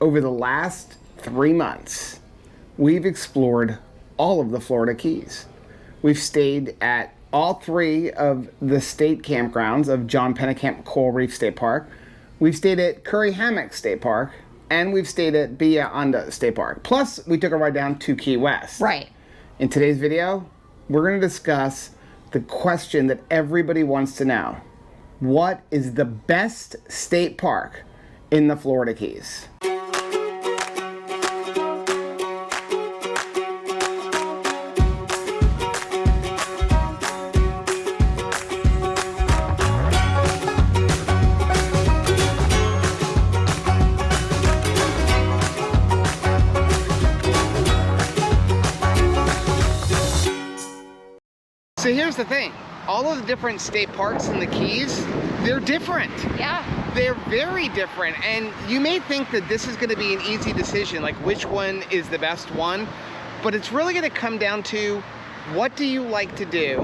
Over the last 3 months, we've explored all of the Florida Keys. We've stayed at all 3 of the state campgrounds of John Pennekamp Coral Reef State Park. We've stayed at Curry Hammock State Park, and we've stayed at Bahia Honda State Park. Plus, we took a ride down to Key West. Right. In today's video, we're going to discuss the question that everybody wants to know. What is the best state park in the Florida Keys? So here's the thing, all of the different state parks in the Keys, they're different. Yeah. They're very different, and you may think that this is going to be an easy decision, like which one is the best one, but it's really going to come down to what do you like to do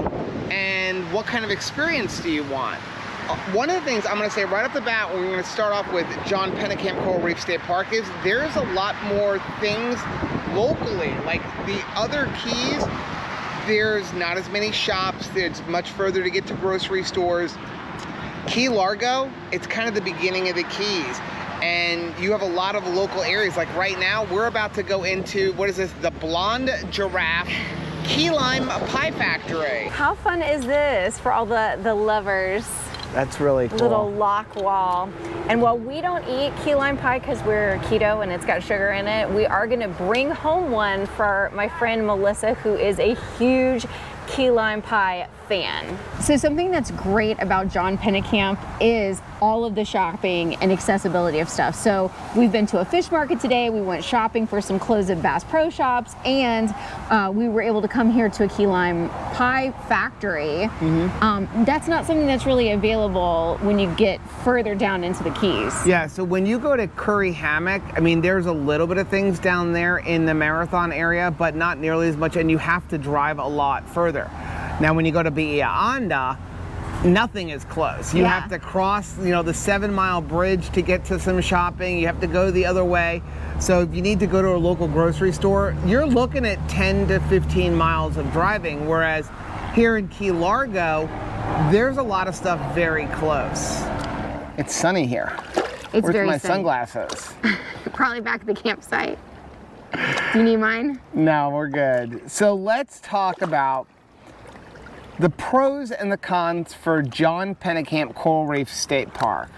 and what kind of experience do you want. One of the things I'm going to say right off the bat, when we're going to start off with John Pennekamp Coral Reef State Park, is there's a lot more things locally, like the other Keys. There's not as many shops. It's much further to get to grocery stores. Key Largo, it's kind of the beginning of the Keys. And you have a lot of local areas. Like right now, we're about to go into, what is this? The Blonde Giraffe Key Lime Pie Factory. How fun is this for all the lovers? That's really cool. Little lock wall. And while we don't eat key lime pie because we're keto and it's got sugar in it, we are gonna bring home one for my friend Melissa, who is a huge key lime pie fan. So something that's great about John Pennekamp is all of the shopping and accessibility of stuff. So we've been to a fish market today, we went shopping for some clothes at Bass Pro Shops, and we were able to come here to a key lime pie factory. That's not something that's really available when you get further down into the Keys. Yeah, so when you go to Curry Hammock, I mean, there's a little bit of things down there in the Marathon area, but not nearly as much, and you have to drive a lot further. Now, when you go to Bahia Honda, nothing is close. You have to cross, the 7-mile bridge to get to some shopping. You have to go the other way. So if you need to go to a local grocery store, you're looking at 10 to 15 miles of driving. Whereas here in Key Largo, there's a lot of stuff very close. It's sunny here. It's Where's very my sunny. sunglasses? Probably back at the campsite. Do you need mine? No, we're good. So let's talk about the pros and the cons for John Pennekamp Coral Reef State Park.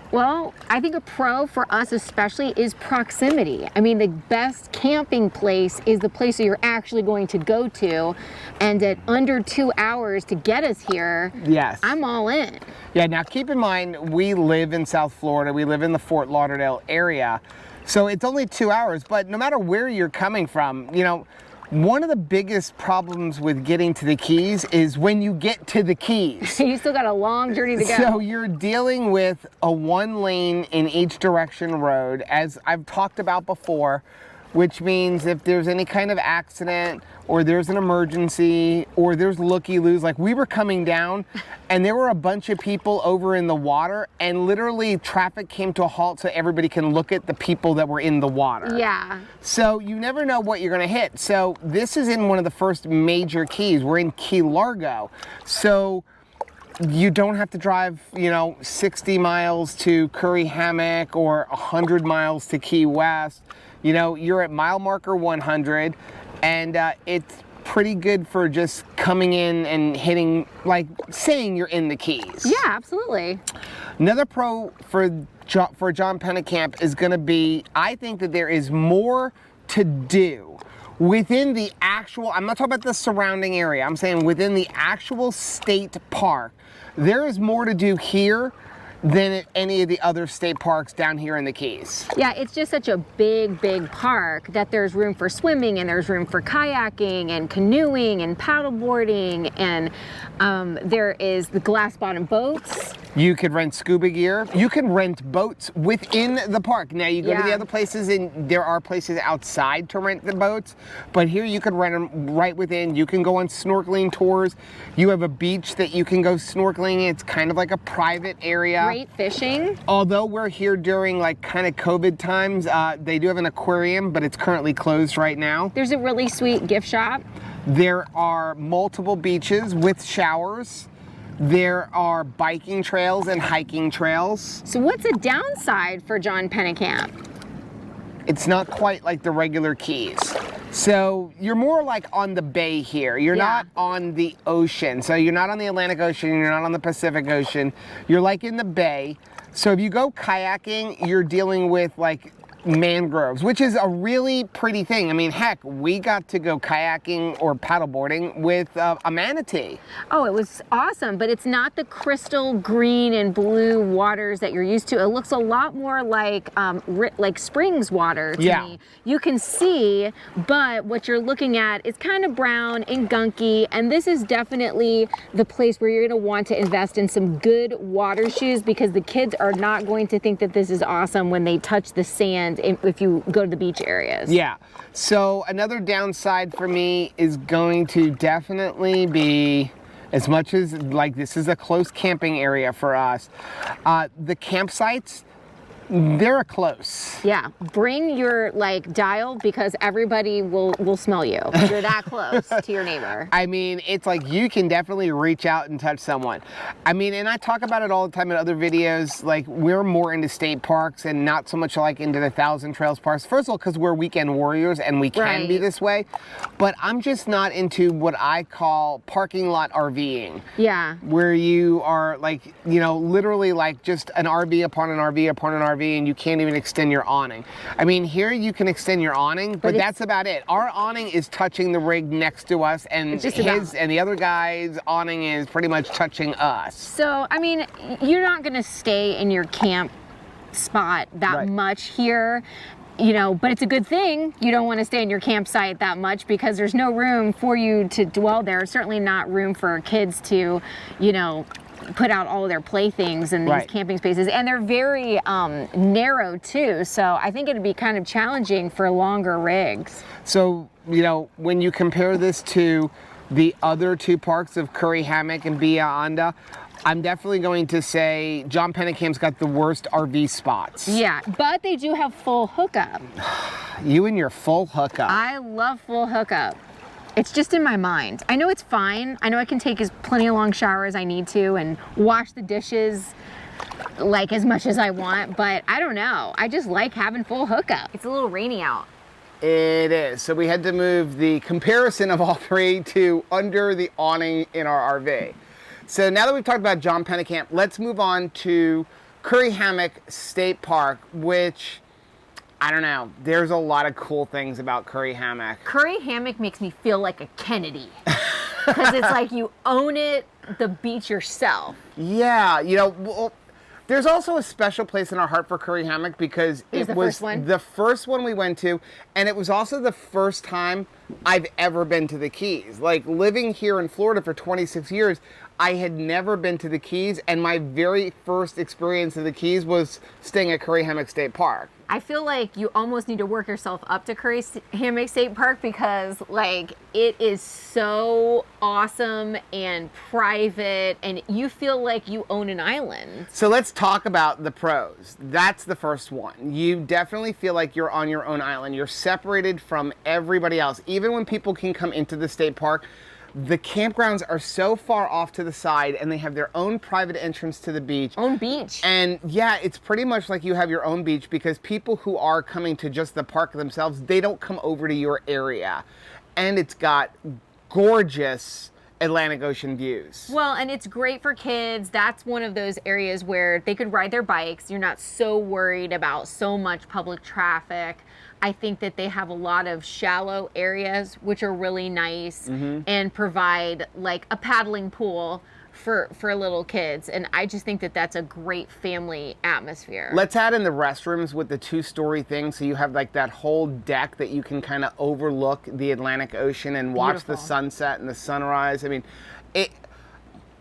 Well, I think a pro for us especially is proximity. I mean, the best camping place is the place that you're actually going to go to, and at under 2 hours to get us here, yes, I'm all in. Yeah, now keep in mind, we live in South Florida, we live in the Fort Lauderdale area, so it's only 2 hours, but no matter where you're coming from, one of the biggest problems with getting to the Keys is when you get to the Keys. You still got a long journey to go. So you're dealing with a 1-lane in each direction road, as I've talked about before, which means if there's any kind of accident or there's an emergency or there's looky-loos, like we were coming down and there were a bunch of people over in the water and literally traffic came to a halt so everybody can look at the people that were in the water. Yeah. So you never know what you're gonna hit. So this is in one of the first major Keys. We're in Key Largo. So you don't have to drive, 60 miles to Curry Hammock or 100 miles to Key West. You're at mile marker 100, and it's pretty good for just coming in and hitting, like saying you're in the Keys. Yeah, absolutely. Another pro for John Pennekamp is going to be, I think that there is more to do within the actual, I'm not talking about the surrounding area, I'm saying within the actual state park. There is more to do here than at any of the other state parks down here in the Keys. Yeah, it's just such a big park that there's room for swimming, and there's room for kayaking and canoeing and paddleboarding, and there is the glass bottom boats. You could rent scuba gear. You can rent boats within the park. Now you go to the other places and there are places outside to rent the boats, but here you can rent them right within. You can go on snorkeling tours. You have a beach that you can go snorkeling. It's kind of like a private area. Great fishing. Although we're here during like kind of COVID times, they do have an aquarium, but it's currently closed right now. There's a really sweet gift shop. There are multiple beaches with showers. There are biking trails and hiking trails. So what's a downside for John Pennekamp? It's not quite like the regular Keys. So you're more like on the bay here. You're not on the ocean. So you're not on the Atlantic Ocean, you're not on the Pacific Ocean. You're like in the bay. So if you go kayaking, you're dealing with like mangroves, which is a really pretty thing. I mean, heck, we got to go kayaking or paddleboarding with a manatee. Oh, it was awesome, but it's not the crystal green and blue waters that you're used to. It looks a lot more like springs water to me. You can see, but what you're looking at is kind of brown and gunky, and this is definitely the place where you're going to want to invest in some good water shoes, because the kids are not going to think that this is awesome when they touch the sand if you go to the beach areas. Yeah. So another downside for me is going to definitely be, as much as like this is a close camping area for us, the campsites, they're close. Yeah, bring your like dial, because everybody will smell you. You're that close to your neighbor. I mean, it's like you can definitely reach out and touch someone. I mean, and I talk about it all the time in other videos, like we're more into state parks and not so much like into the Thousand Trails parks. First of all, because we're weekend warriors and we can be this way, but I'm just not into what I call parking lot RVing. Yeah. Where you are like, you know, literally like just an RV upon an RV upon an RV, and you can't even extend your awning. I mean, here you can extend your awning, but that's about it. Our awning is touching the rig next to us, and and the other guy's awning is pretty much touching us. So, I mean, you're not gonna stay in your camp spot that much here, you know, but it's a good thing you don't want to stay in your campsite that much, because there's no room for you to dwell there. Certainly not room for kids to, you know, put out all of their playthings in these camping spaces, and they're very narrow too, so I think it'd be kind of challenging for longer rigs. So, you know, when you compare this to the other two parks of Curry Hammock and Villa Honda, I'm definitely going to say John Pennecamp's got the worst RV spots. Yeah, but they do have full hookup. You and your full hookup. I love full hookup. It's just in my mind. I know it's fine. I know I can take plenty of long shower as I need to and wash the dishes like as much as I want, but I don't know. I just like having full hookup. It's a little rainy out. It is. So we had to move the comparison of all three to under the awning in our RV. So now that we've talked about John Pennekamp, let's move on to Curry Hammock State Park, which, I don't know, there's a lot of cool things about Curry Hammock. Curry Hammock makes me feel like a Kennedy, because it's like you own it, the beach yourself. Yeah, you know, well, there's also a special place in our heart for Curry Hammock, because it was the first one we went to, and it was also the first time I've ever been to the Keys. Like, living here in Florida for 26 years, I had never been to the Keys, and my very first experience of the Keys was staying at Curry Hammock State Park. I feel like you almost need to work yourself up to Curry Hammock State Park, because like it is so awesome and private, and you feel like you own an island. So let's talk about the pros. That's the first one. You definitely feel like you're on your own island. You're separated from everybody else. Even when people can come into the state park, the campgrounds are so far off to the side, and they have their own private entrance to the beach. Own beach. And yeah, it's pretty much like you have your own beach, because people who are coming to just the park themselves, they don't come over to your area. And it's got gorgeous Atlantic Ocean views. Well, and it's great for kids. That's one of those areas where they could ride their bikes. You're not so worried about so much public traffic. I think that they have a lot of shallow areas, which are really nice, and provide like a paddling pool for little kids. And I just think that that's a great family atmosphere. Let's add in the restrooms with the 2-story thing, so you have like that whole deck that you can kind of overlook the Atlantic Ocean and watch the sunset and the sunrise. I mean,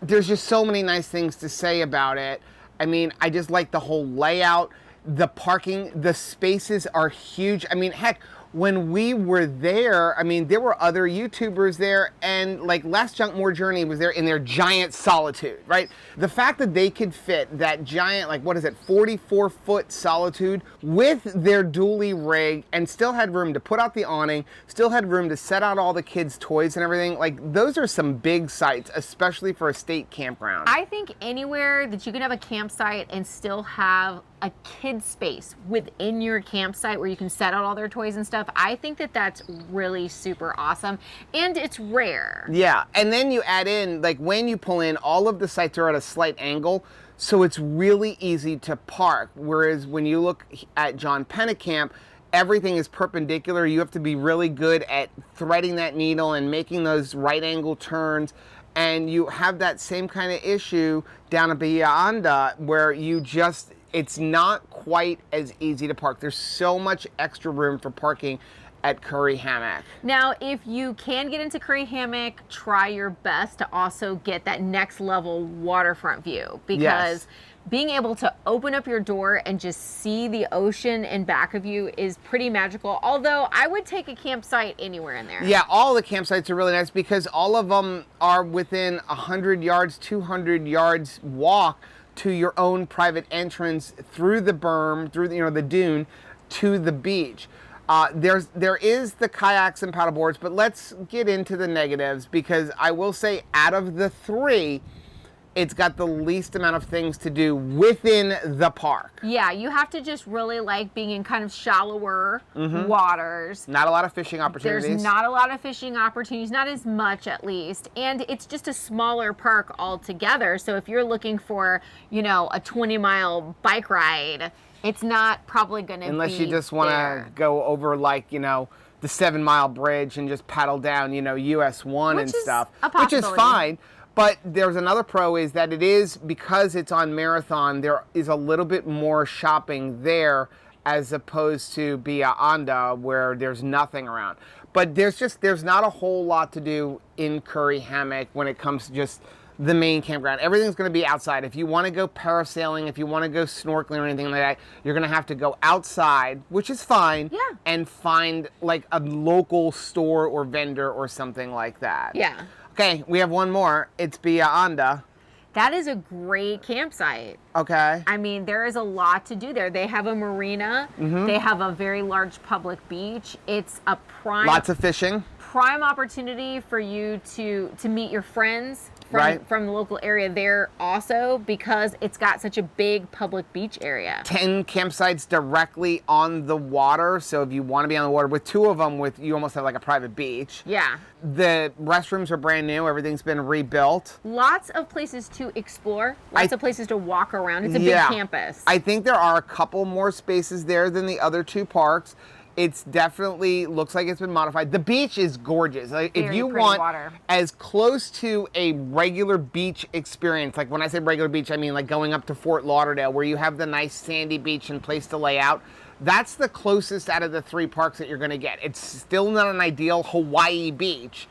there's just so many nice things to say about it. I mean, I just like the whole layout, the parking, the spaces are huge. I mean, heck, when we were there, I mean, there were other YouTubers there, and like Less Junk More Journey was there in their giant Solitude, right? The fact that they could fit that giant, like, what is it, 44-foot Solitude with their dually rig and still had room to put out the awning, still had room to set out all the kids' toys and everything, like, those are some big sites, especially for a state campground. I think anywhere that you can have a campsite and still have a kid space within your campsite where you can set out all their toys and stuff, I think that that's really super awesome, and it's rare. Yeah, and then you add in, like, when you pull in, all of the sites are at a slight angle, so it's really easy to park, whereas when you look at John Pennekamp, everything is perpendicular. You have to be really good at threading that needle and making those right angle turns, and you have that same kind of issue down at Bahia Honda where you just, it's not quite as easy to park. There's so much extra room for parking at Curry Hammock. Now, if you can get into Curry Hammock, try your best to also get that next level waterfront view, because Yes. being able to open up your door and just see the ocean in back of you is pretty magical. Although I would take a campsite anywhere in there. Yeah, all the campsites are really nice because all of them are within 100 yards, 200 yards walk to your own private entrance through the berm, through the, you know, the dune to the beach. There is the kayaks and paddleboards, but let's get into the negatives, because I will say out of the three, it's got the least amount of things to do within the park. Yeah, you have to just really like being in kind of shallower waters. Not a lot of fishing opportunities. There's not a lot of fishing opportunities, not as much at least. And it's just a smaller park altogether. So if you're looking for, you know, a 20-mile bike ride, it's not probably going to be Unless you just want to go over, like, you know, the 7 Mile Bridge and just paddle down, you know, US 1 and stuff. Which is Which is fine. But there's another pro is that it is, because it's on Marathon, there is a little bit more shopping there as opposed to Bahia Honda where there's nothing around. But there's not a whole lot to do in Curry Hammock when it comes to just the main campground. Everything's going to be outside. If you want to go parasailing, if you want to go snorkeling or anything like that, you're going to have to go outside, which is fine, Yeah. and find like a local store or vendor or something like that. Yeah. Okay, we have one more. It's Bahia Honda. That is a great campsite. Okay. I mean, there is a lot to do there. They have a marina. They have a very large public beach. It's a Lots of fishing. prime opportunity for you to meet your friends from the local area there also, because it's got such a big public beach area. 10 campsites directly on the water, so if you want to be on the water, with 2 of them, you almost have like a private beach. Yeah. The restrooms are brand new. Everything's been rebuilt. Lots of places to explore. Lots of places to walk around. It's a big campus. I think there are a couple more spaces there than the other 2 parks. It's definitely looks like it's been modified. The beach is gorgeous. Like, if you want water. as close to a regular beach experience, like when I say regular beach, I mean like going up to Fort Lauderdale where you have the nice sandy beach and place to lay out. That's the closest out of the 3 parks that you're going to get. It's still not an ideal Hawaii beach,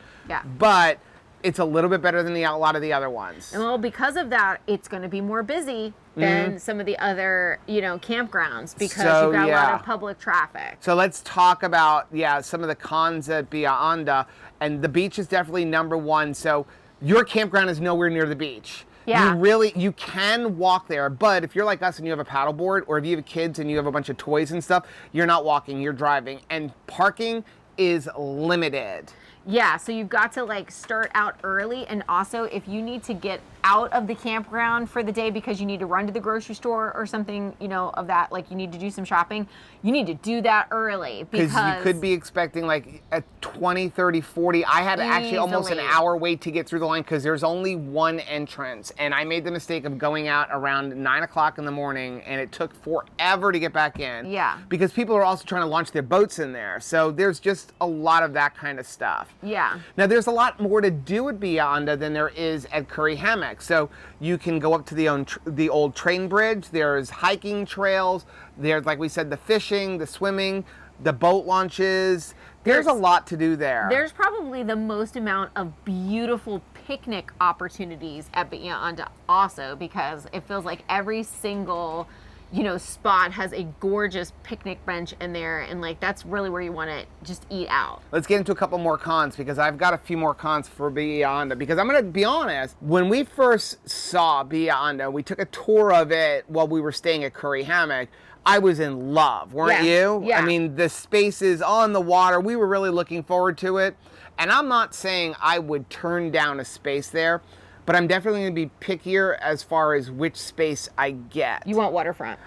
but it's a little bit better than a lot of the other ones. And well, because of that, it's going to be more busy than some of the other, you know, campgrounds, because you've got a lot of public traffic. So let's talk about, some of the cons at Bahia Honda, and the beach is definitely number 1. So your campground is nowhere near the beach. Yeah. You can walk there, but if you're like us and you have a paddleboard, or if you have kids and you have a bunch of toys and stuff, you're not walking, you're driving, and parking is limited. Yeah, so you've got to like start out early, and also if you need to get out of the campground for the day because you need to run to the grocery store or something, you know, of that, like you need to do some shopping, you need to do that early, because you could be expecting like a 20, 30, 40. I had actually almost an hour wait to get through the line because there's only one entrance, and I made the mistake of going out around 9 o'clock in the morning, and it took forever to get back in. Yeah. Because people are also trying to launch their boats in there. So there's just a lot of that kind of stuff. Yeah. Now there's a lot more to do at Bahia Honda than there is at Curry Hammock. So you can go up to the old train bridge. There's hiking trails. There's, like we said, the fishing, the swimming, the boat launches. There's a lot to do there. There's probably the most amount of beautiful picnic opportunities at Bahia Honda also, because it feels like every single, you know, spot has a gorgeous picnic bench in there, and like that's really where you want to just eat out. Let's get into a couple more cons, because I've got a few more cons for Bahia Honda. Because I'm gonna be honest, when we first saw Bahia Honda, we took a tour of it while we were staying at Curry Hammock. I was in love, weren't you? Yeah. I mean, the spaces on the water, we were really looking forward to it. And I'm not saying I would turn down a space there, but I'm definitely going to be pickier as far as which space I get. You want waterfront?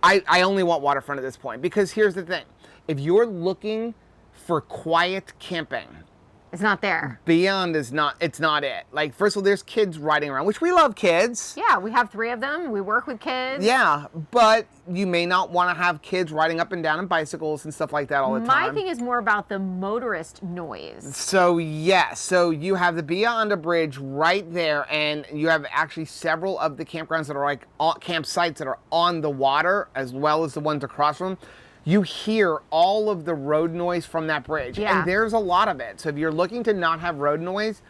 I only want waterfront at this point, because here's the thing. If you're looking for quiet camping, It's not there. Beyond is not, it's not it. Like, first of all, there's kids riding around, which we love kids. Yeah, we have 3 of them. We work with kids. Yeah, but you may not want to have kids riding up and down on bicycles and stuff like that all the time. My thing is more about the motorist noise. So yes, so you have the Bahia Honda Bridge right there, and you have actually several of the campgrounds that are like campsites that are on the water, as well as the ones across from them. You hear all of the road noise from that bridge, and there's a lot of it. So if you're looking to not have road noise,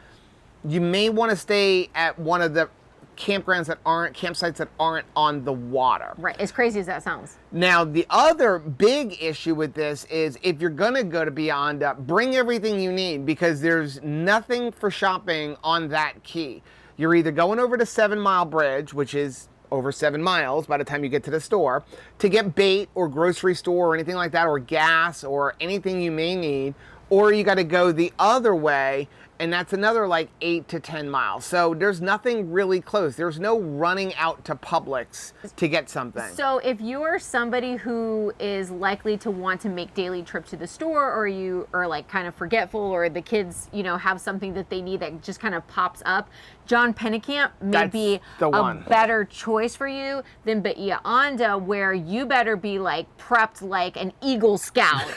you may want to stay at one of the campsites that aren't on the water. Right, as crazy as that sounds. Now, the other big issue with this is if you're gonna go to Bahia Honda, bring everything you need, because there's nothing for shopping on that key. You're either going over to 7 Mile Bridge, which is over 7 miles by the time you get to the store, to get bait or grocery store or anything like that, or gas or anything you may need, or you got to go the other way, and that's another like 8 to 10 miles. So there's nothing really close. There's no running out to Publix to get something. So if you're somebody who is likely to want to make daily trips to the store, or you are like kind of forgetful, or the kids, you know, have something that they need that just kind of pops up, John Pennekamp may be a better choice for you than Bahia Honda, where you better be like prepped like an Eagle Scout,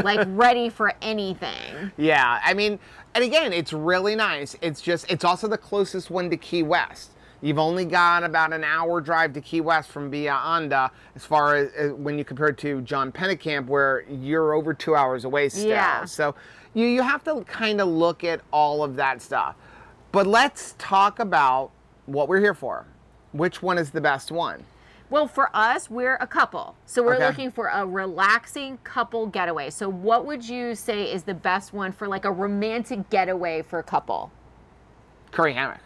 like ready for anything. Yeah, I mean, and again, it's really nice. It's also the closest one to Key West. You've only got about an hour drive to Key West from Bahia Honda, as far as when you compare it to John Pennekamp, where you're over 2 hours away still. Yeah. So you have to kind of look at all of that stuff. But let's talk about what we're here for. Which one is the best one? Well, for us, we're a couple. So we're looking for a relaxing couple getaway. So what would you say is the best one for like a romantic getaway for a couple? Curry Hammock.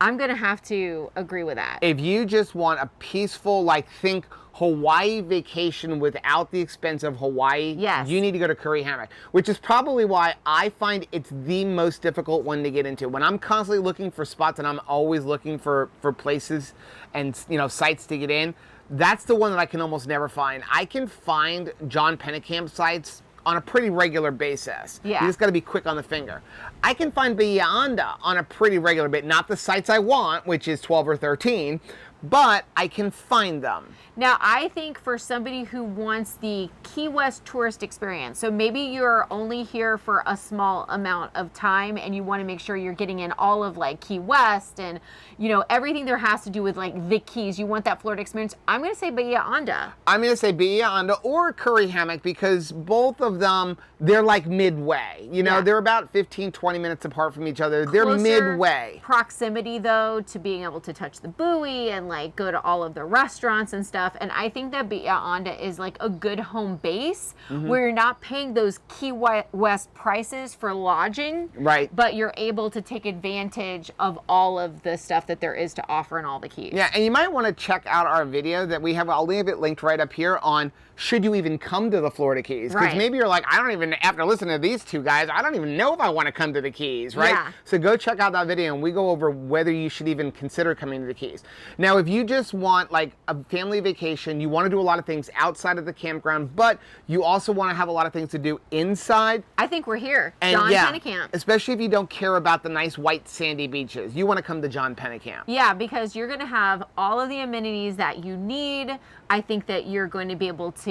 I'm going to have to agree with that. If you just want a peaceful, like, think Hawaii vacation without the expense of Hawaii, you need to go to Curry Hammock, which is probably why I find it's the most difficult one to get into. When I'm constantly looking for spots, and I'm always looking for places and, you know, sites to get in, that's the one that I can almost never find. I can find John Pennekamp sites on a pretty regular basis. Yeah. You just got to be quick on the finger. I can find Bahia Honda on a pretty regular basis, not the sites I want, which is 12 or 13, but I can find them. Now, I think for somebody who wants the Key West tourist experience, so maybe you're only here for a small amount of time and you want to make sure you're getting in all of like Key West and, you know, everything there has to do with like the Keys, you want that Florida experience, I'm going to say Bahia Honda. I'm going to say Bahia Honda or Curry Hammock, because both of them, they're like midway. You know, they're about 15, 20 minutes apart from each other. They're midway. Proximity, though, to being able to touch the buoy and like go to all of the restaurants and stuff. And I think that Bahia Honda is like a good home base where you're not paying those Key West prices for lodging, but you're able to take advantage of all of the stuff that there is to offer in all the Keys. Yeah, and you might want to check out our video that we have. I'll leave it linked right up here on should you even come to the Florida Keys. Because maybe you're like, I don't even, after listening to these two guys, I don't even know if I want to come to the Keys, right? Yeah. So go check out that video and we go over whether you should even consider coming to the Keys. Now, if you just want like a family vacation, you want to do a lot of things outside of the campground, but you also want to have a lot of things to do inside. I think we're here. And John Pennekamp. Especially if you don't care about the nice white sandy beaches. You want to come to John Pennekamp. Yeah, because you're going to have all of the amenities that you need. I think that you're going to be able to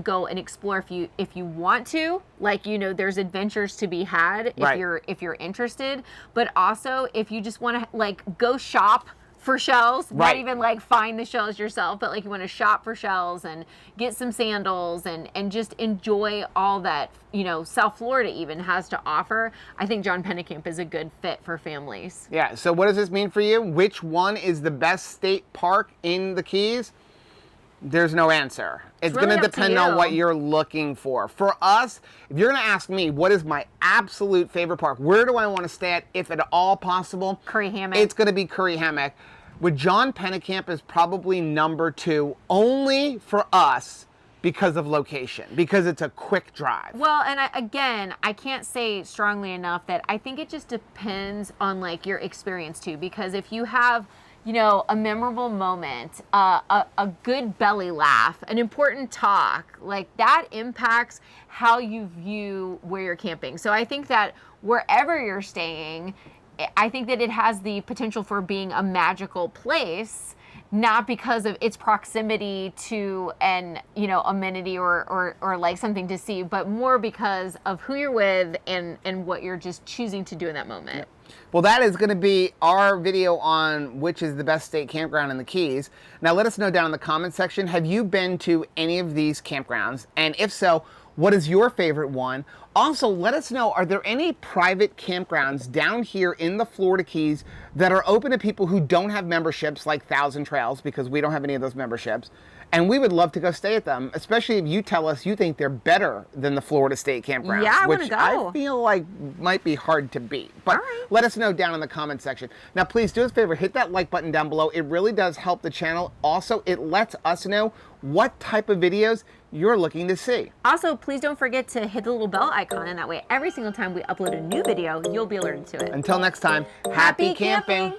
go and explore if you want to. Like, you know, there's adventures to be had if you're interested. But also, if you just want to like go shop for shells, not Right. even like find the shells yourself, but like you want to shop for shells and get some sandals and just enjoy all that, you know, South Florida even has to offer. I think John Pennekamp is a good fit for families. Yeah, so what does this mean for you? Which one is the best state park in the Keys? There's no answer. It's really going to up to depend on you. what you're looking for. For us, if you're going to ask me what is my absolute favorite park, where do I want to stay at if at all possible? Curry Hammock. It's going to be Curry Hammock. With John Pennekamp is probably number 2, only for us because of location, because it's a quick drive. Well, and I can't say strongly enough that I think it just depends on like your experience too, because if you have, you know, a memorable moment, a good belly laugh, an important talk, like that impacts how you view where you're camping. So I think that wherever you're staying, I think that it has the potential for being a magical place, not because of its proximity to an, you know, amenity or like something to see, but more because of who you're with and what you're just choosing to do in that moment. Yep. Well, that is going to be our video on which is the best state campground in the Keys. Now, let us know down in the comment section, have you been to any of these campgrounds? And if so, what is your favorite one? Also, let us know, are there any private campgrounds down here in the Florida Keys that are open to people who don't have memberships like Thousand Trails, because we don't have any of those memberships? And we would love to go stay at them, especially if you tell us you think they're better than the Florida State campgrounds. Yeah, I wanna which go. I feel like might be hard to beat. But All right. let us know down in the comment section. Now, please do us a favor, hit that like button down below. It really does help the channel. Also, it lets us know what type of videos you're looking to see. Also, please don't forget to hit the little bell icon, and that way every single time we upload a new video, you'll be alerted to it. Until next time, happy camping.